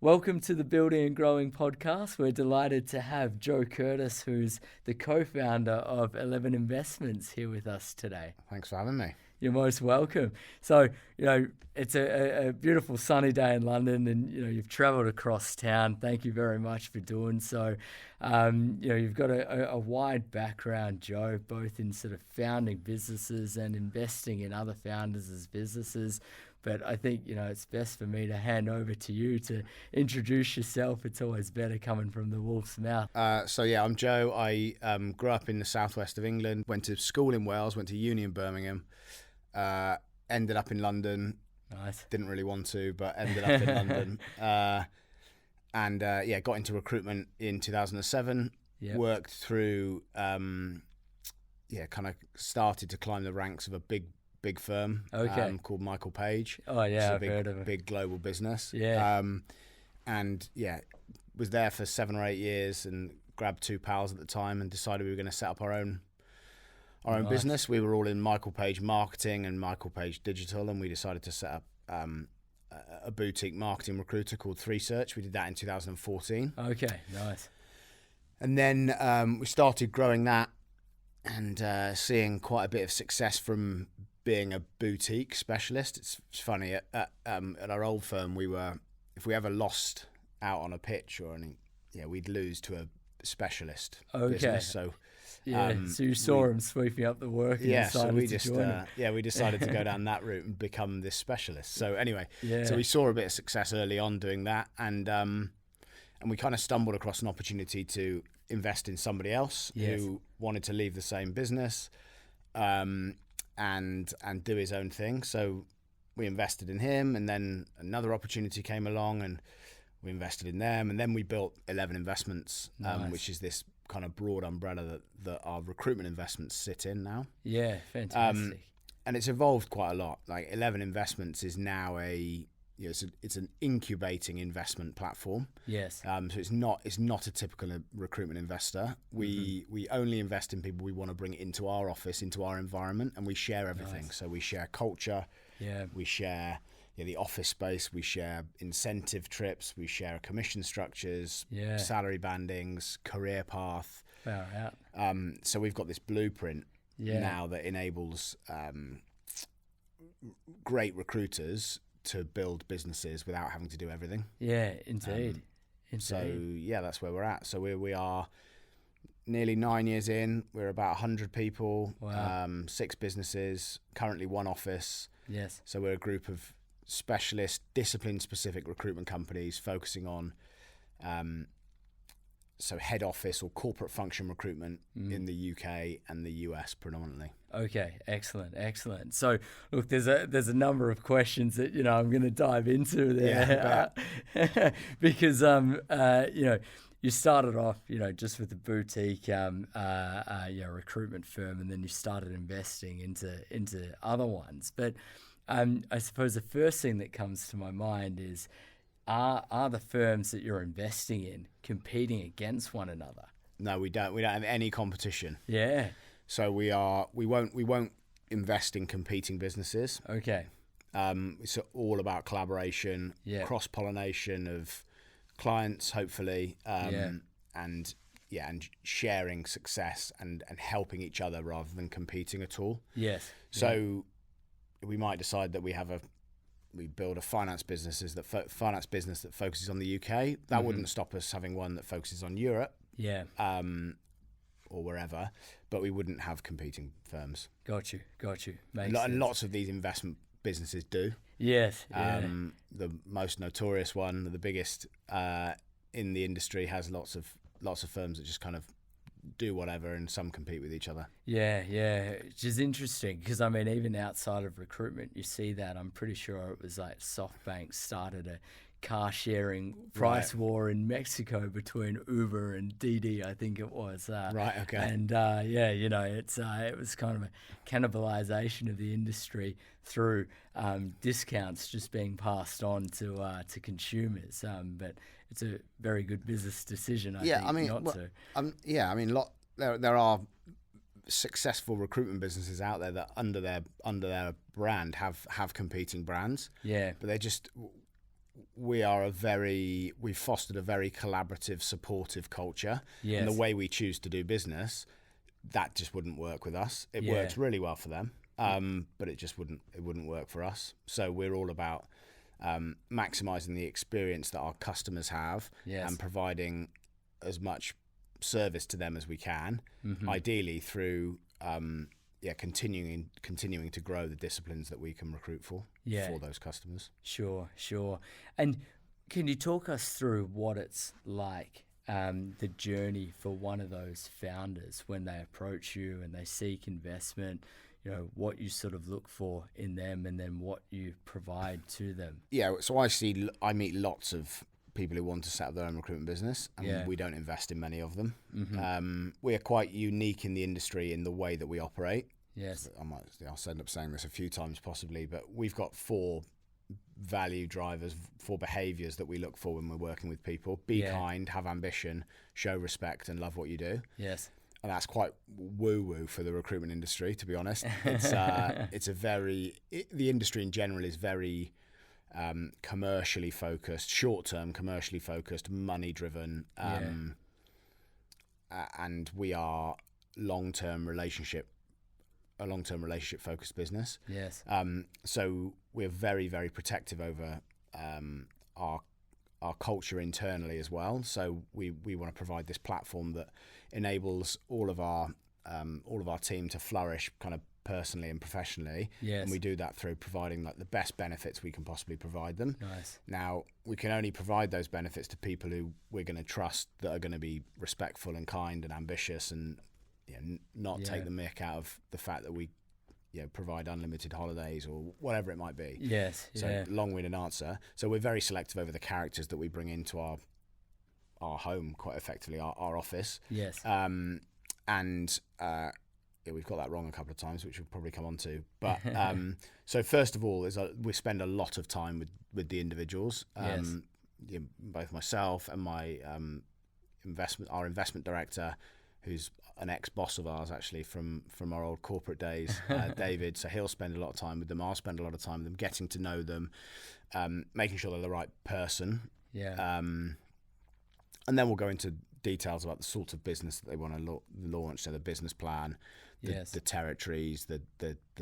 Welcome to the Building and Growing podcast. We're delighted to have Joe Curtis, who's the co-founder of 11 Investments, here with us today. Thanks for having me. You're most welcome. So, it's a beautiful sunny day in London, and, you've traveled across town. Thank you very much for doing so. You've got a wide background, Joe, both in sort of founding businesses and investing in other founders' businesses. But I think, it's best for me to hand over to you to introduce yourself. It's always better coming from the wolf's mouth. I'm Joe. I grew up in the southwest of England, went to school in Wales, went to uni in Birmingham, ended up in London. Nice. Didn't really want to, but ended up in London. Got into recruitment in 2007. Yep. Worked through, kind of started to climb the ranks of a big firm called Michael Page. Oh yeah, I've heard of it. Big global business. Yeah. Was there for 7 or 8 years and grabbed 2 pals at the time and decided we were going to set up our own Nice. business. We were all in Michael Page marketing and Michael Page digital, and we decided to set up a boutique marketing recruiter called 3Search. We did that in 2014. Okay, nice. And then we started growing that and seeing quite a bit of success from being a boutique specialist. It's funny, at our old firm, if we ever lost out on a pitch or anything, we'd lose to a specialist business. So so you saw him sweeping up the work. And so we we decided to go down that route and become this specialist. So anyway, Yeah. so we saw a bit of success early on doing that, and we kind of stumbled across an opportunity to invest in somebody else who wanted to leave the same business and do his own thing. So we invested in him, and then another opportunity came along and we invested in them, and then we built 11 Investments, Nice. which is this kind of broad umbrella that our recruitment investments sit in now. Yeah, fantastic. And it's evolved quite a lot. Like 11 Investments is now it's an incubating investment platform. Yes. So it's not a typical recruitment investor. We only invest in people we want to bring into our office, into our environment, and we share everything. Nice. So we share culture. Yeah. We share the office space. We share incentive trips. We share commission structures. Yeah. Salary bandings, career path. Far out. So we've got this blueprint Yeah. now that enables great recruiters to build businesses without having to do everything. Yeah, indeed. So that's where we're at. So we are nearly 9 years in. We're about 100 people. Wow. 6 businesses. Currently 1 office. Yes. So we're a group of specialist, discipline-specific recruitment companies focusing on head office or corporate function recruitment in the UK and the US predominantly. Okay, excellent. So, look, there's a number of questions that I'm going to dive into there, because you started off just with a boutique recruitment firm, and then you started investing into other ones. But I suppose the first thing that comes to my mind is, are the firms that you're investing in competing against one another? No, we don't. We don't have any competition. Yeah. So we won't invest in competing businesses. Okay. It's all about collaboration, cross-pollination of clients, hopefully, and sharing success and helping each other rather than competing at all. Yes. So we might decide that we build a finance business that focuses on the UK. That wouldn't stop us having one that focuses on Europe. Yeah. Or wherever, but we wouldn't have competing firms. Got you. Makes sense. And lots of these investment businesses do. Yes. Yeah. The most notorious one, the biggest in the industry, has lots of firms that just kind of do whatever, and some compete with each other. Yeah, which is interesting because even outside of recruitment, you see that. I'm pretty sure it was like SoftBank started a car sharing price war in Mexico between Uber and Didi, I think it was. Right. Okay. And it was kind of a cannibalization of the industry through discounts just being passed on to consumers. But it's a very good business decision, I think, not to. There are successful recruitment businesses out there that under their brand have competing brands. Yeah. But they're just we've fostered a very collaborative, supportive culture. Yes. And the way we choose to do business, that just wouldn't work with us. It works really well for them, but it wouldn't work for us. So we're all about maximizing the experience that our customers have, and providing as much service to them as we can, ideally through continuing to grow the disciplines that we can recruit for those customers. Sure. And can you talk us through what it's like, the journey for one of those founders when they approach you and they seek investment, what you sort of look for in them, and then what you provide to them? Yeah, so I meet lots of people who want to set up their own recruitment business, and we don't invest in many of them. We are quite unique in the industry in the way that we operate. Yes. I'll end up saying this a few times possibly, but we've got 4 value drivers, 4 behaviours that we look for when we're working with people. Be kind, have ambition, show respect, and love what you do. Yes. And that's quite woo-woo for the recruitment industry, to be honest. It's the industry in general is very commercially focused, short-term commercially focused, money-driven, and we are a long-term relationship focused business. Yes. So we're very, very protective over our culture internally as well. So we want to provide this platform that enables all of our team to flourish kind of personally and professionally. Yes. And we do that through providing like the best benefits we can possibly provide them. Nice. Now, we can only provide those benefits to people who we're going to trust, that are going to be respectful and kind and ambitious, and not take the mick out of the fact that we provide unlimited holidays or whatever it might be. Yes. So long-winded answer. So we're very selective over the characters that we bring into our home, quite effectively, our office. Yes. We've got that wrong a couple of times, which we'll probably come on to. But so first of all, we spend a lot of time with the individuals. Both myself and my our investment director, who's an ex-boss of ours actually from our old corporate days, David. So he'll spend a lot of time with them. I'll spend a lot of time with them, getting to know them, making sure they're the right person. Yeah. And then we'll go into details about the sort of business that they want to launch, so the business plan, the territories, the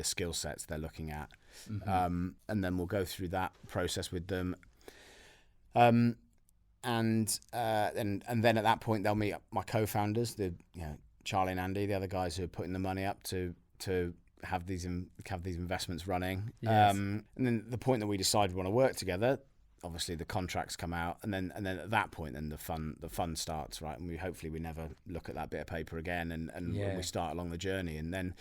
skill sets they're looking at, and then we'll go through that process with them. And then at that point they'll meet my co-founders, Charlie and Andy, the other guys who are putting the money up to have these investments running. Yes. And then the point that we decide we want to work together, obviously the contracts come out, and then at that point then the fun starts, right? And we never look at that bit of paper again, and we start along the journey, and then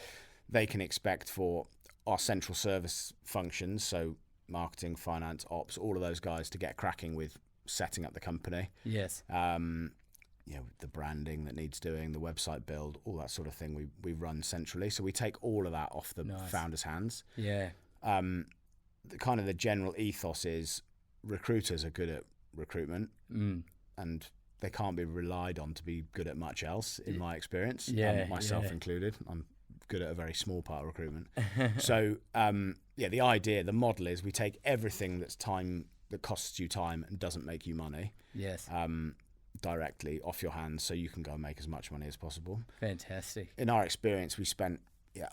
they can expect for our central service functions, so marketing, finance, ops, all of those guys to get cracking with setting up the company. Yes. The branding that needs doing, the website build, all that sort of thing we run centrally. So we take all of that off the founders' hands. Yeah. The general ethos is recruiters are good at recruitment, and they can't be relied on to be good at much else, in my experience. Myself included. I'm good at a very small part of recruitment. So the model is we take everything that's time, that costs you time and doesn't make you money. Yes. Directly off your hands, so you can go and make as much money as possible. Fantastic. In our experience, we spent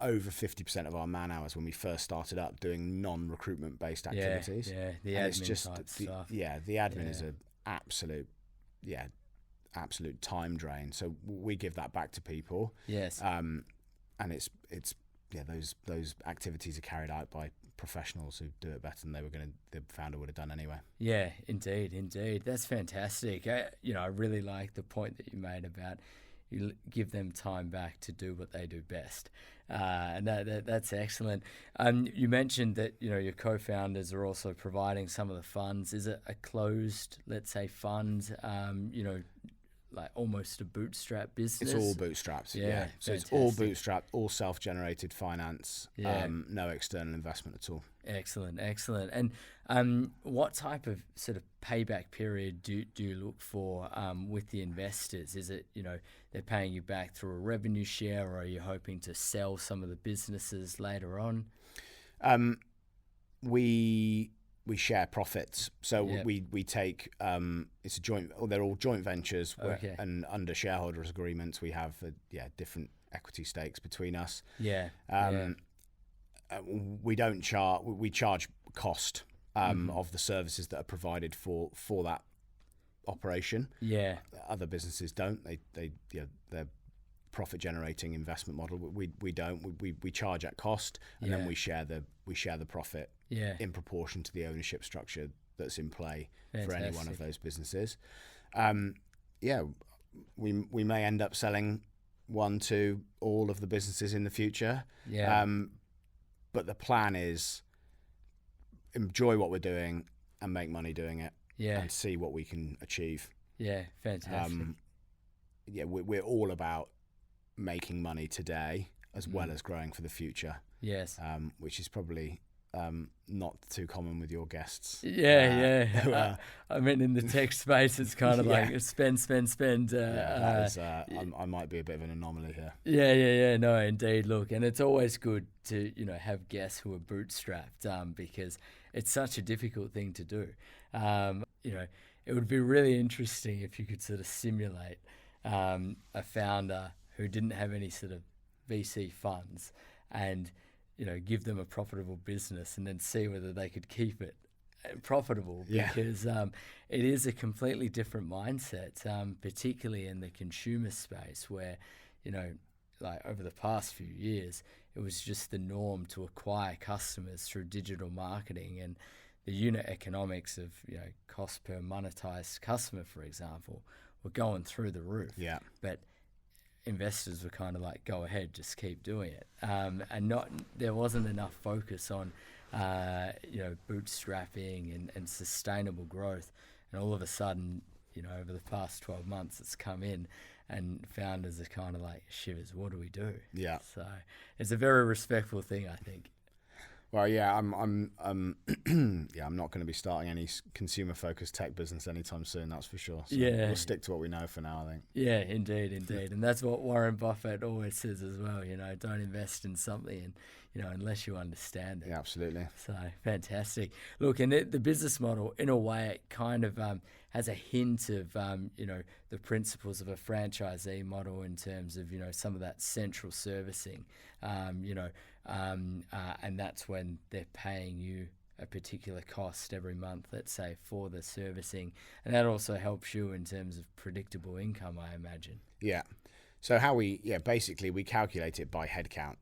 over 50% of our man hours when we first started up doing non-recruitment based activities. The admin type stuff. The admin is an absolute time drain. So we give that back to people. Yes. And those activities are carried out by professionals who do it better than the founder would have done anyway. Yeah, indeed. That's fantastic. I really like the point that you made about you give them time back to do what they do best. And that's excellent. You mentioned that your co-founders are also providing some of the funds. Is it a closed, let's say, fund? Like almost a bootstrap business? It's all bootstrapped. Yeah. So fantastic. It's all bootstrapped, all self-generated finance. No external investment at all. Excellent. And what type of sort of payback period do you look for with the investors? Is it they're paying you back through a revenue share, or are you hoping to sell some of the businesses later on? We we share profits. So we take it's a joint. They're all joint ventures, and under shareholders agreements we have different equity stakes between us. We don't charge. We charge cost of the services that are provided for that operation. Other businesses don't. They're profit generating investment model. We don't. We charge at cost, and then we share the profit in proportion to the ownership structure that's in play for any one of those businesses. We may end up selling one to all of the businesses in the future. But the plan is enjoy what we're doing and make money doing it. And see what we can achieve. Fantastic. We're all about making money today as well as growing for the future. Which is probably not too common with your guests. I mean, in the tech space, it's kind of like spend. I might be a bit of an anomaly here. No, indeed. Look, and it's always good to have guests who are bootstrapped because it's such a difficult thing to do. It would be really interesting if you could sort of simulate a founder who didn't have any sort of VC funds and give them a profitable business and then see whether they could keep it profitable, because it is a completely different mindset, particularly in the consumer space where, like over the past few years, it was just the norm to acquire customers through digital marketing, and the unit economics of cost per monetized customer, for example, were going through the roof. But investors were kind of like, go ahead, just keep doing it, and there wasn't enough focus on bootstrapping and sustainable growth. And all of a sudden, over the past 12 months, it's come in, and founders are kind of like, shivers, what do we do? So it's a very respectful thing, I think. Well, I'm not going to be starting any consumer-focused tech business anytime soon. That's for sure. So we'll stick to what we know for now, I think. Indeed, and that's what Warren Buffett always says as well. Don't invest in something, unless you understand it. Yeah, absolutely. So fantastic. Look, and the business model, in a way, it kind of has a hint of the principles of a franchisee model in terms of some of that central servicing, and that's when they're paying you a particular cost every month, let's say, for the servicing, and that also helps you in terms of predictable income, I imagine. So how basically we calculate it by headcount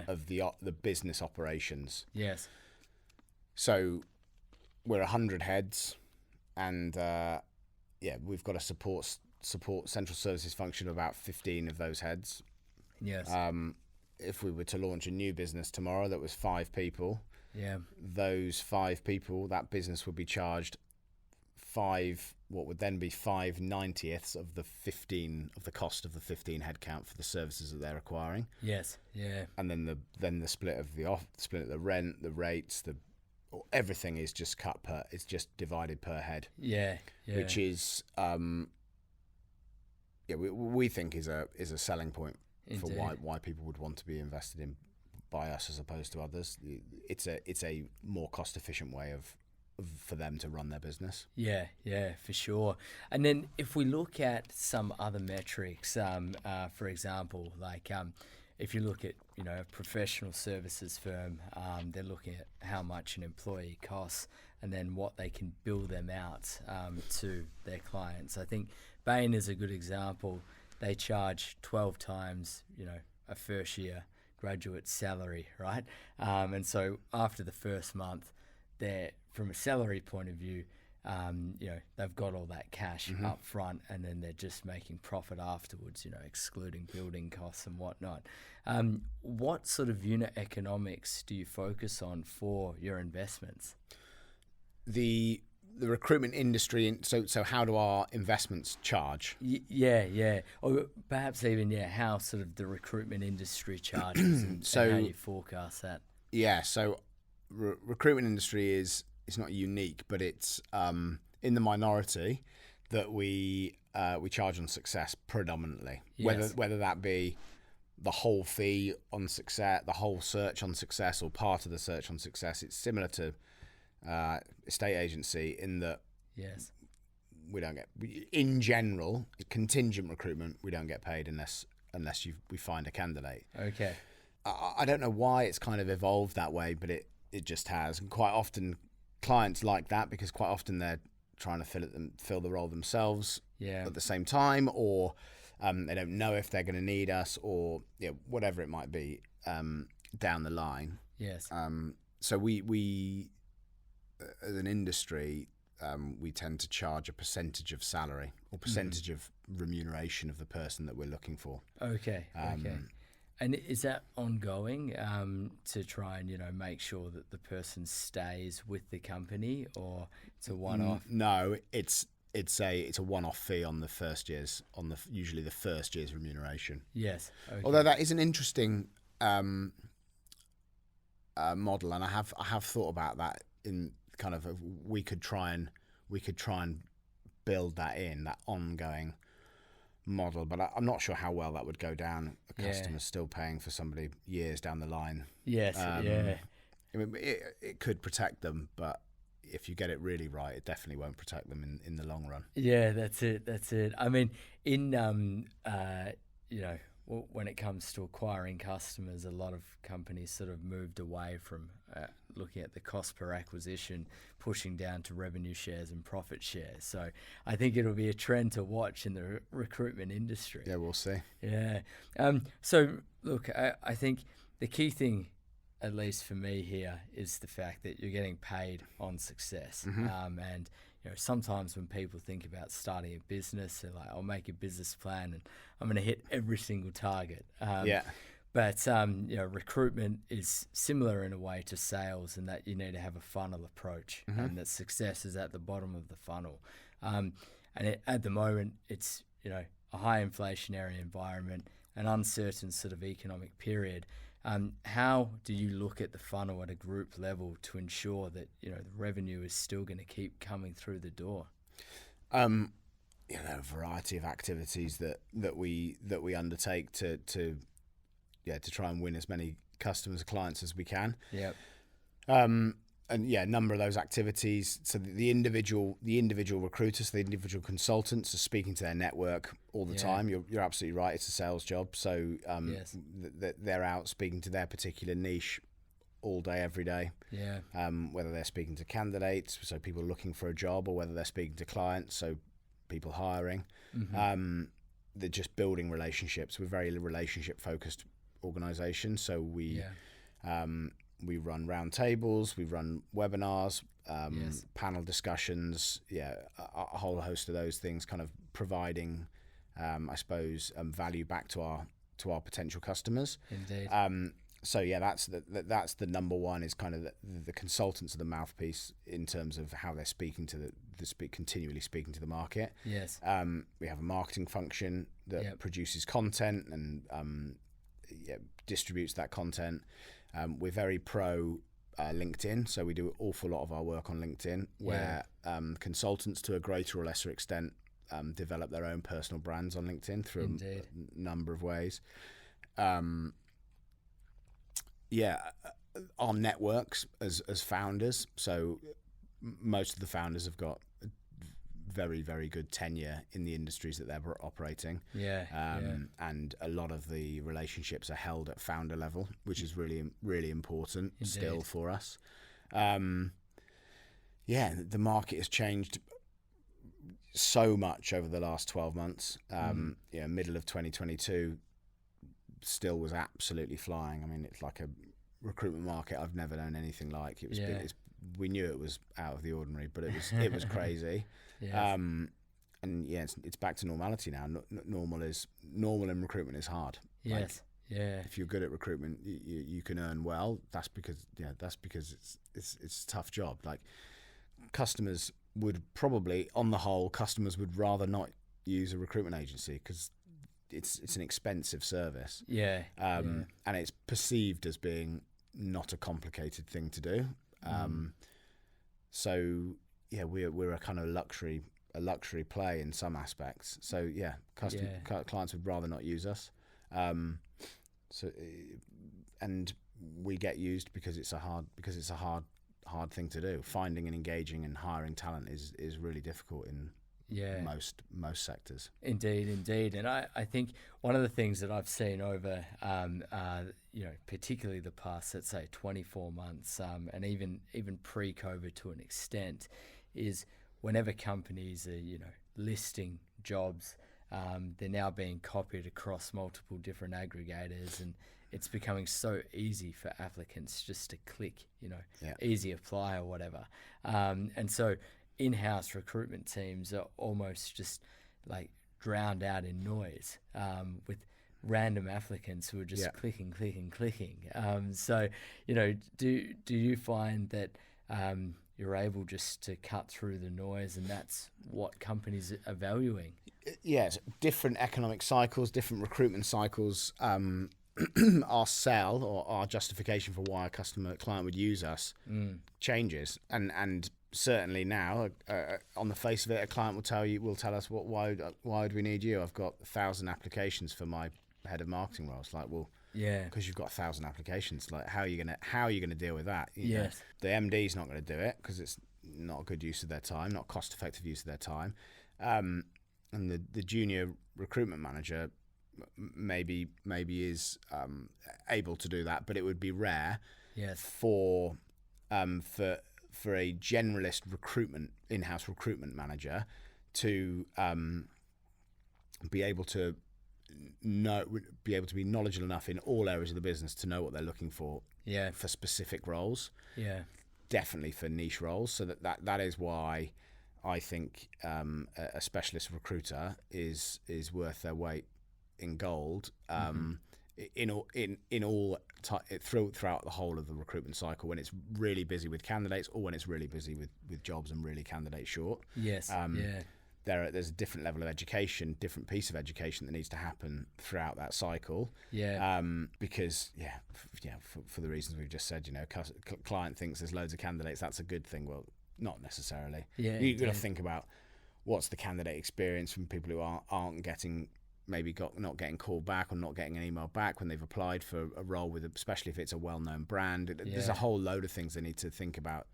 of the business operations. So we're 100 heads, and we've got a support central services function of about 15 of those heads. If we were to launch a new business tomorrow that was 5 people, those 5 people, that business would be charged 5/90ths of the 15 of the cost of the 15 headcount for the services that they're acquiring. And then the split of the rent, the rates, everything is just it's just divided per head. Which is we think is a selling point. Indeed. For why people would want to be invested in by us as opposed to others. It's a more cost efficient way for them to run their business. For sure. And then if we look at some other metrics, for example, like if you look at a professional services firm, they're looking at how much an employee costs and then what they can bill them out to their clients. I think Bain is a good example. They charge 12 times, a first year graduate salary, right? And so after the first month, they're, from a salary point of view, they've got all that cash up front, and then they're just making profit afterwards, excluding building costs and whatnot. What sort of unit economics do you focus on for your investments? The recruitment industry, so how do our investments charge? Or perhaps even how sort of the recruitment industry charges and how you forecast that. So recruitment industry is not unique, but it's in the minority that we charge on success predominantly. Whether that be the whole fee on success, the whole search on success, or part of the search on success, it's similar to estate agency, in that Yes. we don't get, in general, contingent recruitment, we don't get paid unless we find a candidate. Okay. I don't know why it's kind of evolved that way, but it just has. And quite often clients like that, because quite often they're trying to fill the role themselves at the same time, or they don't know if they're going to need us, or whatever it might be down the line. Yes. So we as an industry, we tend to charge a percentage of salary or percentage of remuneration of the person that we're looking for. Okay. Okay. And is that ongoing to try and make sure that the person stays with the company, or it's a one-off? No, it's a one-off fee on the first year's usually the first year's remuneration. Yes. Okay. Although that is an interesting model, and I have thought about that in kind of we could try and build that in, that ongoing model, but I'm not sure how well that would go down. A customer's still paying for somebody years down the line. Yes. I mean, it could protect them, but if you get it really right, it definitely won't protect them in the long run. Yeah, that's it. I mean, in when it comes to acquiring customers, a lot of companies sort of moved away from looking at the cost per acquisition, pushing down to revenue shares and profit shares. So I think it'll be a trend to watch in the recruitment industry. Yeah, we'll see. Yeah. So look, I think the key thing, at least for me here, is the fact that you're getting paid on success. And sometimes when people think about starting a business, they're like, I'll make a business plan and I'm going to hit every single target. But recruitment is similar in a way to sales, in that you need to have a funnel approach, and that success is at the bottom of the funnel. At the moment, it's a high inflationary environment, an uncertain sort of economic period. How do you look at the funnel at a group level to ensure that the revenue is still going to keep coming through the door? There are a variety of activities that we undertake to try and win as many customers, clients as we can. Yep. A number of those activities. So the individual recruiters, the individual consultants are speaking to their network all the time. You're absolutely right. It's a sales job. So they're out speaking to their particular niche all day, every day. Yeah. Whether they're speaking to candidates, so people looking for a job, or whether they're speaking to clients, so people hiring. They're just building relationships. We're a very relationship focused organisation. So we run round tables, we run webinars, panel discussions, a whole host of those things, kind of providing, I suppose, value back to our potential customers. Indeed. That's the number one, is kind of the consultants are the mouthpiece in terms of how they're speaking to continually speaking to the market. Yes. We have a marketing function that produces content and distributes that content. We're very pro LinkedIn, so we do an awful lot of our work on LinkedIn, where consultants, to a greater or lesser extent, develop their own personal brands on LinkedIn through a number of ways. Our networks as founders, so most of the founders have got very, very good tenure in the industries that they're operating. And a lot of the relationships are held at founder level, which is really, really important. Indeed. Still for us. The market has changed so much over the last 12 months. Middle of 2022 still was absolutely flying. I mean, it's like a recruitment market I've never known anything like. It was we knew it was out of the ordinary, but it was crazy. It's back to normality now. Normal in recruitment is hard. Yes. If you're good at recruitment, you can earn well. That's because it's a tough job. Like, customers would probably, on the whole, rather not use a recruitment agency because it's an expensive service. And it's perceived as being not a complicated thing to do. We're a kind of luxury play in some aspects. So clients would rather not use us. And we get used because it's a hard hard thing to do. Finding and engaging and hiring talent is really difficult in most sectors. Indeed. And I think one of the things that I've seen over, particularly the past, let's say 24 months, and even pre-COVID to an extent, is whenever companies are, listing jobs, they're now being copied across multiple different aggregators, and it's becoming so easy for applicants just to click, easy apply or whatever. And so in-house recruitment teams are almost just like drowned out in noise, with random applicants who are just clicking. So, do you find that you're able just to cut through the noise, and that's what companies are valuing? Yes, different economic cycles, different recruitment cycles. Our sell or our justification for why a client would use us changes, and certainly now, on the face of it, a client will tell us why would we need you? I've got 1,000 applications for my head of marketing role. It's like, well, because you've got 1,000 applications. Like, how are you gonna deal with that? You know, the MD's not going to do it because it's not a good use of their time, not cost effective use of their time, and the junior recruitment manager maybe is able to do that, but it would be rare for a generalist in-house recruitment manager to be able to be knowledgeable enough in all areas of the business to know what they're looking for for specific roles, definitely for niche roles. So that is why I think a specialist recruiter is worth their weight in gold, throughout the whole of the recruitment cycle, when it's really busy with candidates or when it's really busy with jobs and really candidates short. There's a different level of education, different piece of education that needs to happen throughout that cycle. Because for the reasons we've just said, client thinks there's loads of candidates, that's a good thing. Well, not necessarily. You've got to think about what's the candidate experience from people who aren't getting not getting called back or not getting an email back when they've applied for a role especially if it's a well-known brand. There's a whole load of things they need to think about,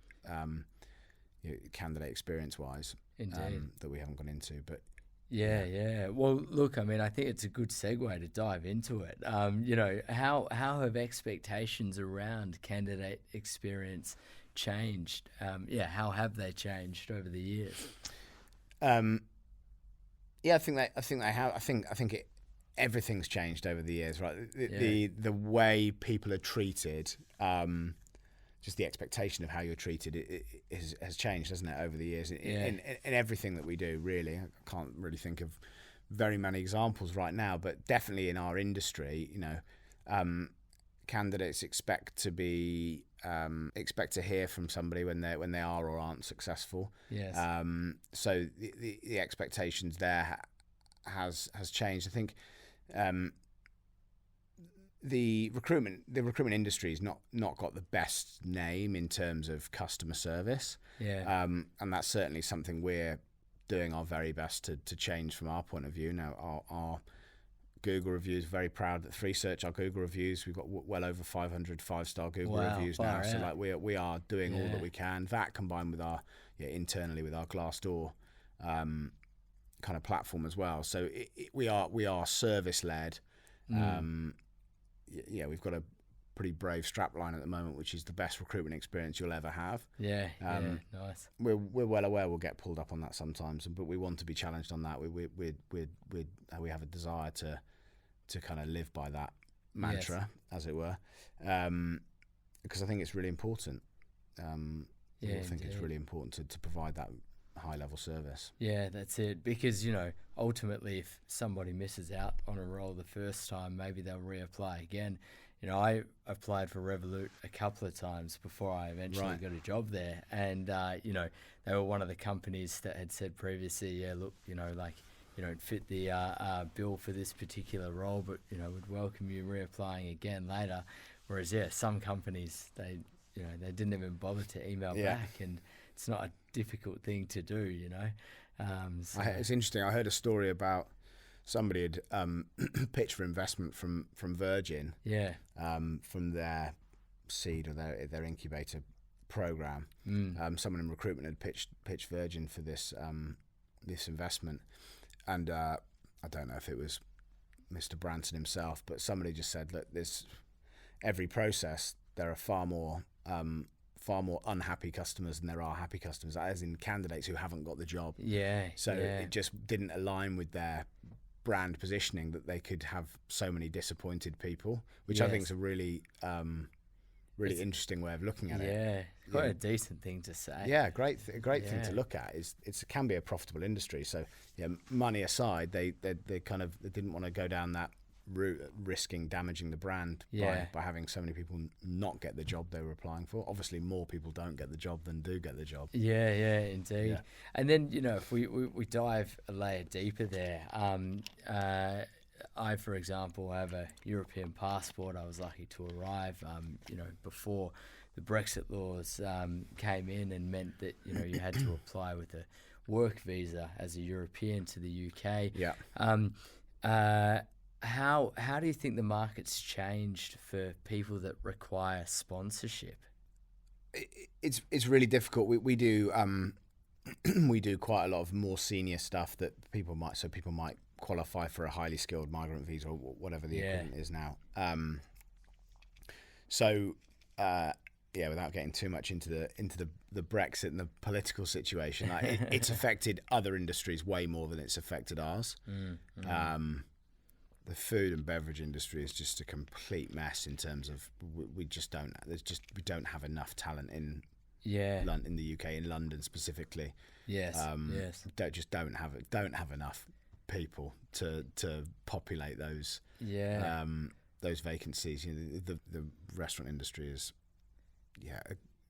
candidate experience-wise, that we haven't gone into. But well, look, I mean, I think it's a good segue to dive into it. How have expectations around candidate experience changed? How have they changed over the years? I think they have. I think everything's changed over the years, right? The way people are treated, just the expectation of how you're treated, it has changed, hasn't it, over the years? In everything that we do, really. I can't really think of very many examples right now, but definitely in our industry, candidates expect to hear from somebody when they are or aren't successful. So the expectations there has changed. I think the recruitment industry has not got the best name in terms of customer service. And that's certainly something we're doing our very best to change from our point of view. Now, our Google reviews, very proud that 3Search our Google reviews. We've got well over 500 5-star Google reviews now. So like we are doing all that we can. That combined with our internally with our Glassdoor kind of platform as well. So we are service led. We've got a pretty brave strapline at the moment, which is the best recruitment experience you'll ever have. Nice. We're well aware we'll get pulled up on that sometimes, but we want to be challenged on that. We have a desire to kind of live by that mantra, as it were, because I think it's really important. I think it's really important to provide that high level service. Yeah, that's it. Because ultimately, if somebody misses out on a role the first time, maybe they'll reapply again. I applied for Revolut a couple of times before I eventually got a job there, and they were one of the companies that had said previously, look, you don't fit the bill for this particular role, but would welcome you reapplying again later. Whereas some companies they didn't even bother to email back, and it's not a difficult thing to do. So. It's interesting. I heard a story about somebody had pitched for investment from Virgin, from their seed or their incubator program. Someone in recruitment had pitched Virgin for this this investment, and I don't know if it was Mr. Branson himself, but somebody just said, look, every process there are far more unhappy customers than there are happy customers, as in candidates who haven't got the job. It just didn't align with their brand positioning that they could have so many disappointed people, which I think is a really interesting way of looking at it. Quite a decent thing to say. Yeah, great thing to look at. It can be a profitable industry. So money aside, they didn't want to go down that route, risking damaging the brand by having so many people not get the job they were applying for. Obviously, more people don't get the job than do get the job. Yeah, indeed. Yeah. And then if we dive a layer deeper there, I, for example, have a European passport. I was lucky to arrive, before the Brexit laws came in and meant that you had to apply with a work visa as a European to the UK. Yeah. How do you think the market's changed for people that require sponsorship? It's really difficult. We do we do quite a lot of more senior stuff that people might qualify for a highly skilled migrant visa or whatever the equivalent is now. Without getting too much into the Brexit and the political situation, it's affected other industries way more than it's affected ours. The food and beverage industry is just a complete mess in terms of we don't have enough talent in the UK, in London specifically. Yes. Don't have enough people to populate those vacancies. The restaurant industry is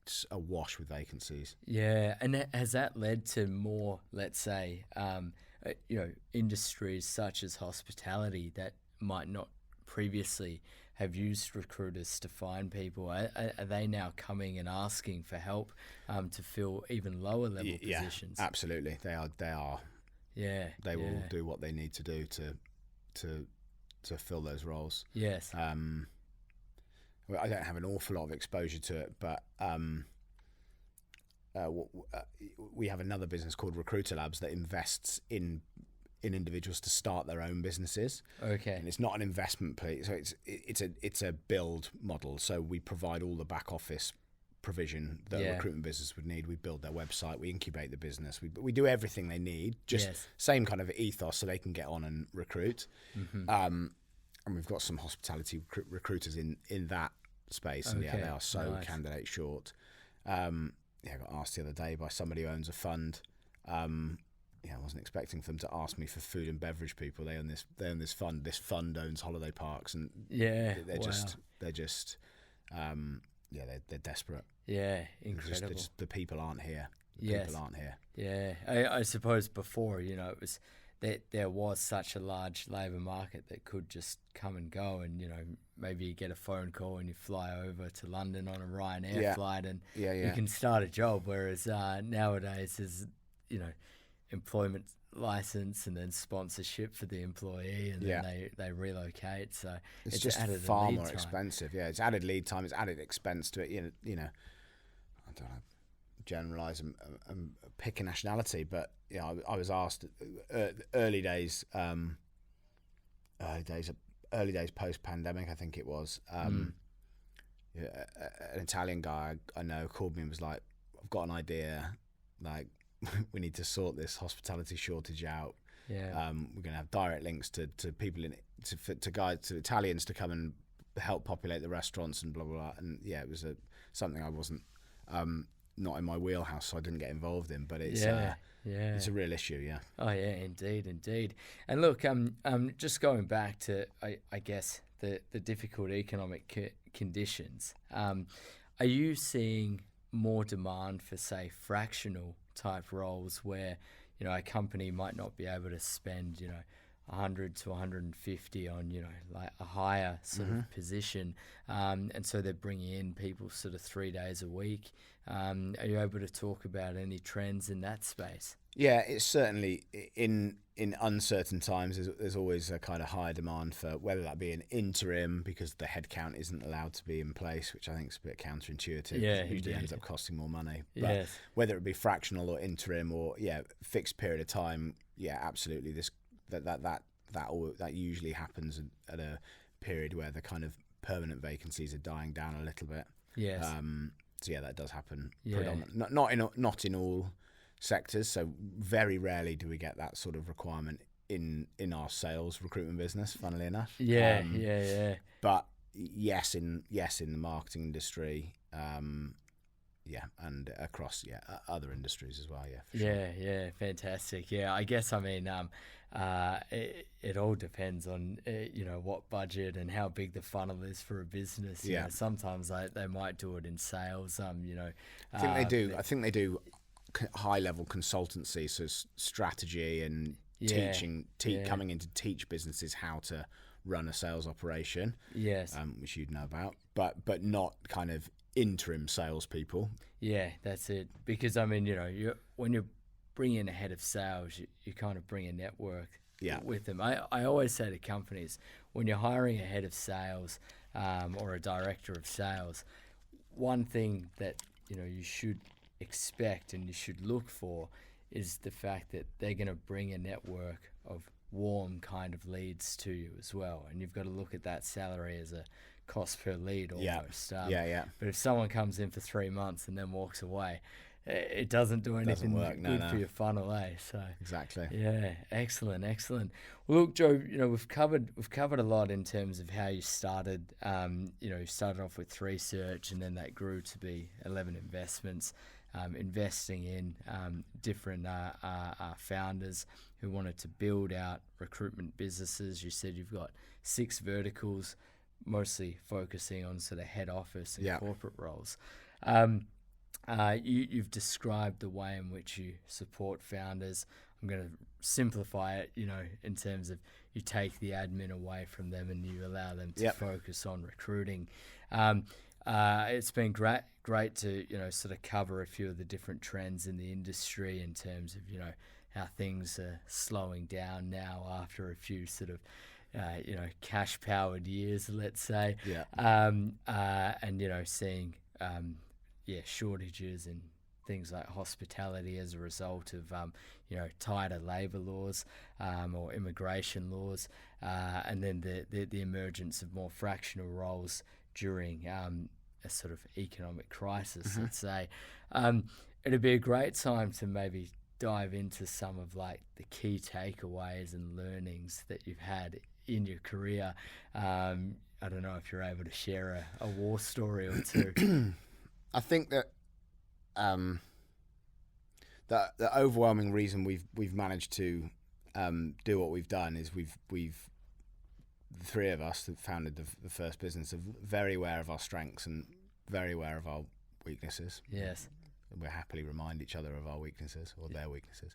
it's awash with vacancies. Yeah, and has that led to more, let's say, industries such as hospitality that might not previously have used recruiters to find people? Are they now coming and asking for help to fill even lower level positions? Absolutely, they are. Yeah, they will do what they need to do to fill those roles. Yes. I don't have an awful lot of exposure to it, but we have another business called Recruiter Labs that invests in individuals to start their own businesses. Okay. And it's not an investment play, so it's a build model. So we provide all the back office provision that a recruitment business would need. We build their website, we incubate the business, we do everything they need. Just same kind of ethos, so they can get on and recruit. And we've got some hospitality recruiters in that space, and they are so candidate short. I got asked the other day by somebody who owns a fund. I wasn't expecting for them to ask me for food and beverage people. They own this fund. This fund owns holiday parks, and they're desperate. Yeah, incredible. The people aren't here. People aren't here. Yeah, I suppose before it was. There was such a large labour market that could just come and go, and maybe you get a phone call and you fly over to London on a Ryanair flight and you can start a job. Whereas nowadays there's employment license and then sponsorship for the employee, and then they relocate. So it's just added far more expensive. Yeah, it's added lead time. It's added expense to it. I don't know. Generalize and pick a nationality, but I was asked early days post pandemic, I think it was. An Italian guy I know called me and was like, "I've got an idea. Like, we need to sort this hospitality shortage out. We're going to have direct links to people to Italians to come and help populate the restaurants and blah blah blah." And it was something I wasn't. Not in my wheelhouse, so I didn't get involved in, but it's a real issue. Yeah. Oh yeah, indeed. And look, just going back to I guess the difficult economic conditions. Are you seeing more demand for, say, fractional type roles where a company might not be able to spend 100 to 150 on, like a higher sort of position. And so they're bringing in people sort of 3 days a week. Are you able to talk about any trends in that space? Yeah, it's certainly in uncertain times. There's always a kind of higher demand for whether that be an interim because the headcount isn't allowed to be in place, which I think is a bit counterintuitive. Yeah, it usually indeed. ends up costing more money. But Yes. whether it be fractional or interim or fixed period of time, absolutely. That usually happens at a period where the kind of permanent vacancies are dying down a little bit. Yes. So that does happen. Yeah. Not in all sectors, so very rarely do we get that sort of requirement in our sales recruitment business, funnily enough. Yeah. But yes in the marketing industry, and across other industries as well. For sure. Yeah, fantastic. Yeah, I guess it all depends on what budget and how big the funnel is for a business. Sometimes they might do it in sales. I think they do. I think they do high level consultancy, so strategy and teaching, coming in to teach businesses how to run a sales operation. Yes, which you'd know about, but not kind of interim salespeople. Yeah, that's it. Because when you're bringing in a head of sales, you kind of bring a network with them. I always say to companies, when you're hiring a head of sales or a director of sales, one thing that you should expect and you should look for is the fact that they're going to bring a network of warm kind of leads to you as well, and you've got to look at that salary as a cost per lead almost. But if someone comes in for 3 months and then walks away, it doesn't do anything good for your funnel, So exactly. Yeah, excellent. Well, look, Joe, we've covered a lot in terms of how you started. You started off with 3 search, and then that grew to be 11 investments, investing in different founders who wanted to build out recruitment businesses. You said you've got 6 verticals, mostly focusing on sort of head office and corporate roles. You've described the way in which you support founders. I'm going to simplify it, in terms of you take the admin away from them and you allow them to focus on recruiting. It's been great to, sort of cover a few of the different trends in the industry in terms of, how things are slowing down now after a few sort of cash-powered years, let's say. And seeing shortages in things like hospitality as a result of tighter labour laws or immigration laws, and then the emergence of more fractional roles during a sort of economic crisis, let's say. It'd be a great time to maybe dive into some of like the key takeaways and learnings that you've had in your career. I don't know if you're able to share a war story or two. I think that the overwhelming reason we've managed to do what we've done is we've the 3 of us that founded the first business are very aware of our strengths and very aware of our weaknesses. Yes. We happily remind each other of our weaknesses or their weaknesses.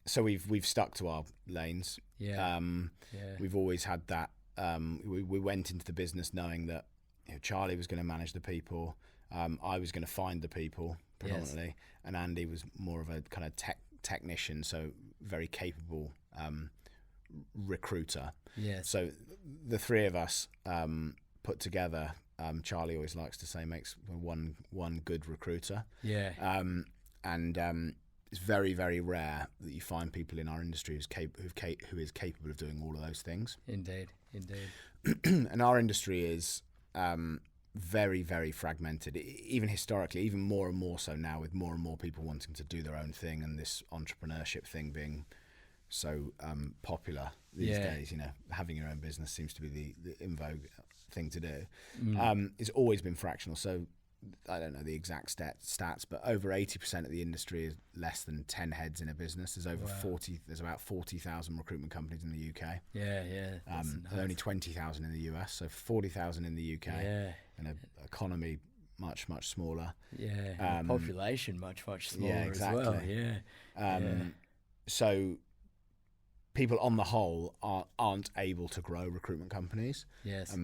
So we've stuck to our lanes. We've always had that. We went into the business knowing that Charlie was going to manage the people. I was going to find the people predominantly, and Andy was more of a kind of technician, so very capable recruiter. Yes. So the 3 of us put together, Charlie always likes to say, makes one good recruiter. Yeah. And it's very, very rare that you find people in our industry who is capable of doing all of those things. Indeed. And our industry is very, very fragmented, even historically, even more and more so now, with more and more people wanting to do their own thing and this entrepreneurship thing being so popular these days. Having your own business seems to be the in vogue thing to do. It's always been fractional, so I don't know the exact stats, but over 80% of the industry is less than 10 heads in a business. There's over 40. There's about 40,000 recruitment companies in the UK. Only 20,000 in the US, so 40,000 in the UK. And an economy much smaller. And population much smaller as well. So people on the whole aren't able to grow recruitment companies. Yes.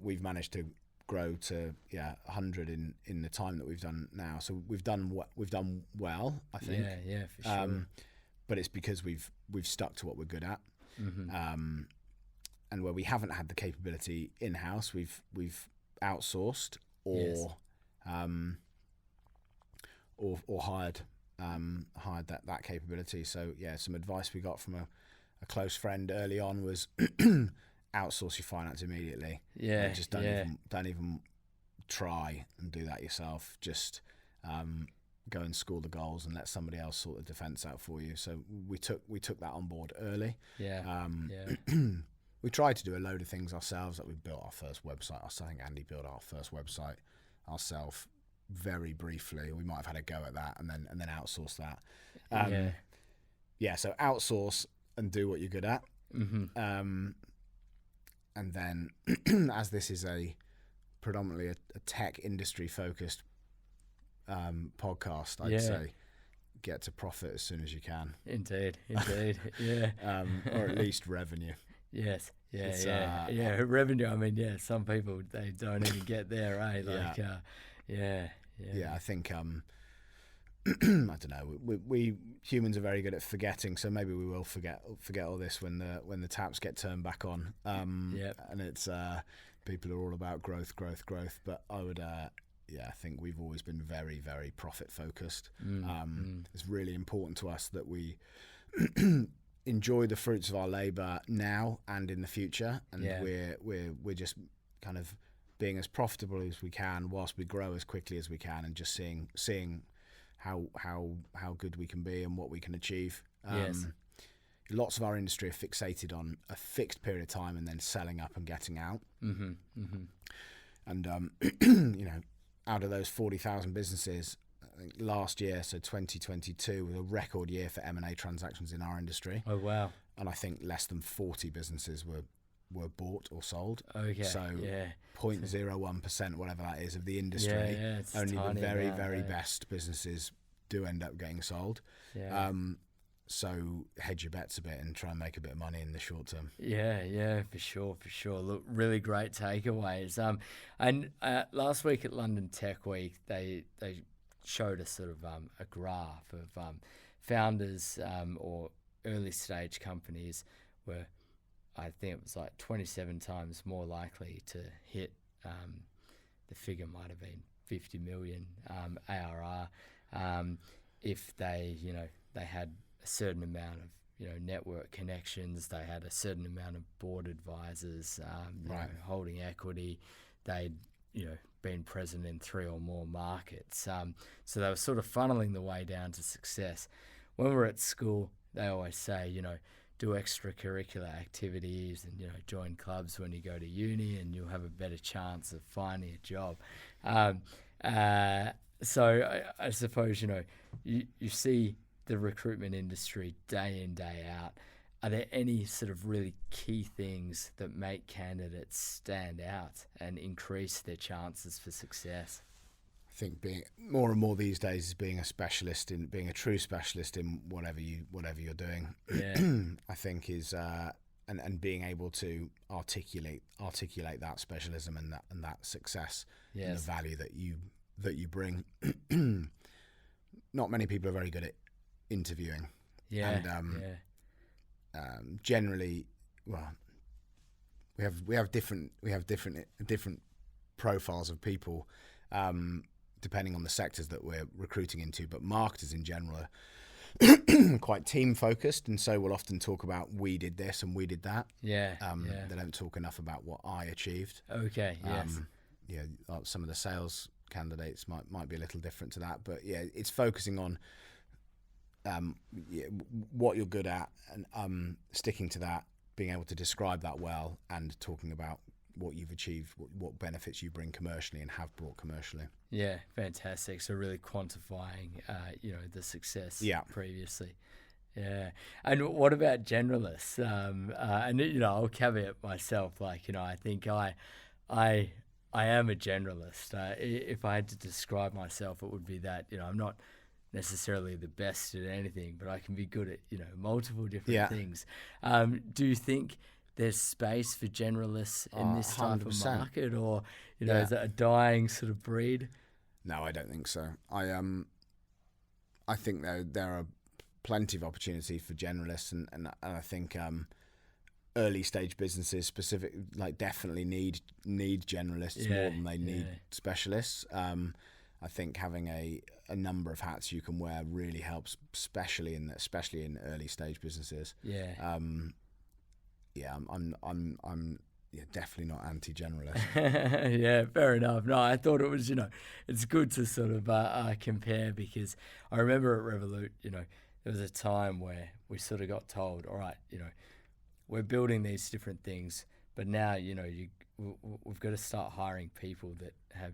We've managed to grow to 100 in the time that we've done now. So we've done well, I think. Yeah, for sure. But it's because we've stuck to what we're good at. Mm-hmm. And where we haven't had the capability in house, we've outsourced or hired that capability. So some advice we got from a close friend early on was outsource your finance immediately. Yeah, just don't even try and do that yourself. Just go and score the goals and let somebody else sort the defence out for you. So we took that on board early. We tried to do a load of things ourselves. Like we built our first website. I think Andy built our first website ourselves very briefly. We might have had a go at that and then outsource that. So outsource and do what you're good at. Mm-hmm. And then as this is predominantly a tech industry focused podcast, I'd say get to profit as soon as you can. Indeed. Yeah. Or at least revenue. Yes. Revenue. I mean, some people, they don't even get there, eh? Like, I think I don't know. We humans are very good at forgetting, so maybe we will forget all this when the taps get turned back on. And it's people are all about growth. But I would, I think we've always been very, very profit focused. It's really important to us that we enjoy the fruits of our labour now and in the future, and we're just kind of being as profitable as we can whilst we grow as quickly as we can, and just seeing how good we can be and what we can achieve. Lots of our industry are fixated on a fixed period of time and then selling up and getting out. And out of those 40,000 businesses, I think last year, so 2022, was a record year for M&A transactions in our industry. Oh wow! And I think less than 40 businesses were bought or sold. Okay. So 0.01%, whatever that is, of the industry. It's only tiny the very, amount, very best businesses do end up getting sold. So hedge your bets a bit and try and make a bit of money in the short term. Yeah, for sure. Look, really great takeaways. And last week at London Tech Week, they showed us sort of a graph of founders or early stage companies were, I think it was like 27 times more likely to hit, the figure might have been 50 million ARR if they had a certain amount of network connections, they had a certain amount of board advisors, holding equity, they'd been present in 3 or more markets. So they were sort of funneling the way down to success. When we're at school, they always say, do extracurricular activities and, join clubs when you go to uni, and you'll have a better chance of finding a job. So I suppose, you see the recruitment industry day in, day out. Are there any sort of really key things that make candidates stand out and increase their chances for success? I think being more and more these days is being a true specialist in whatever you're doing. I think is and being able to articulate that specialism and that success and the value that you bring. Not many people are very good at interviewing. Generally, well, we have different profiles of people depending on the sectors that we're recruiting into, but marketers in general are quite team focused, and so we'll often talk about we did this and we did that. They don't talk enough about what I achieved. Some of the sales candidates might be a little different to that, but it's focusing on what you're good at and sticking to that, being able to describe that well, and talking about what you've achieved, what benefits you bring commercially and have brought commercially. Yeah, fantastic. So really quantifying, the success previously. Yeah. And what about generalists? And I'll caveat myself, I think I am a generalist. If I had to describe myself, it would be that, I'm not necessarily the best at anything, but I can be good at, multiple different things. Do you think there's space for generalists in this type 100%. of market, or, is it a dying sort of breed? No, I don't think so. I think there are plenty of opportunity for generalists, and I think early stage businesses definitely need generalists more than they need specialists. I think having a number of hats you can wear really helps, especially in early stage businesses. I'm definitely not anti-generalist. Yeah, fair enough. No, I thought it was, it's good to sort of compare, because I remember at Revolut, there was a time where we sort of got told, all right, we're building these different things, but now, we've got to start hiring people that have,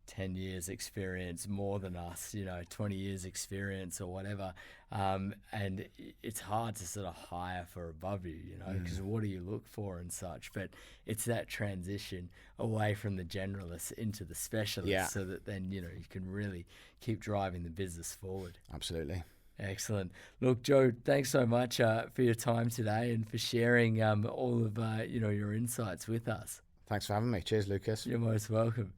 10 years experience more than us, 20 years experience or whatever. And it's hard to sort of hire for above you, because what do you look for and such? But it's that transition away from the generalists into the specialists, so that then, you can really keep driving the business forward. Absolutely. Excellent. Look, Joe, thanks so much for your time today and for sharing all of your insights with us. Thanks for having me. Cheers, Lucas. You're most welcome.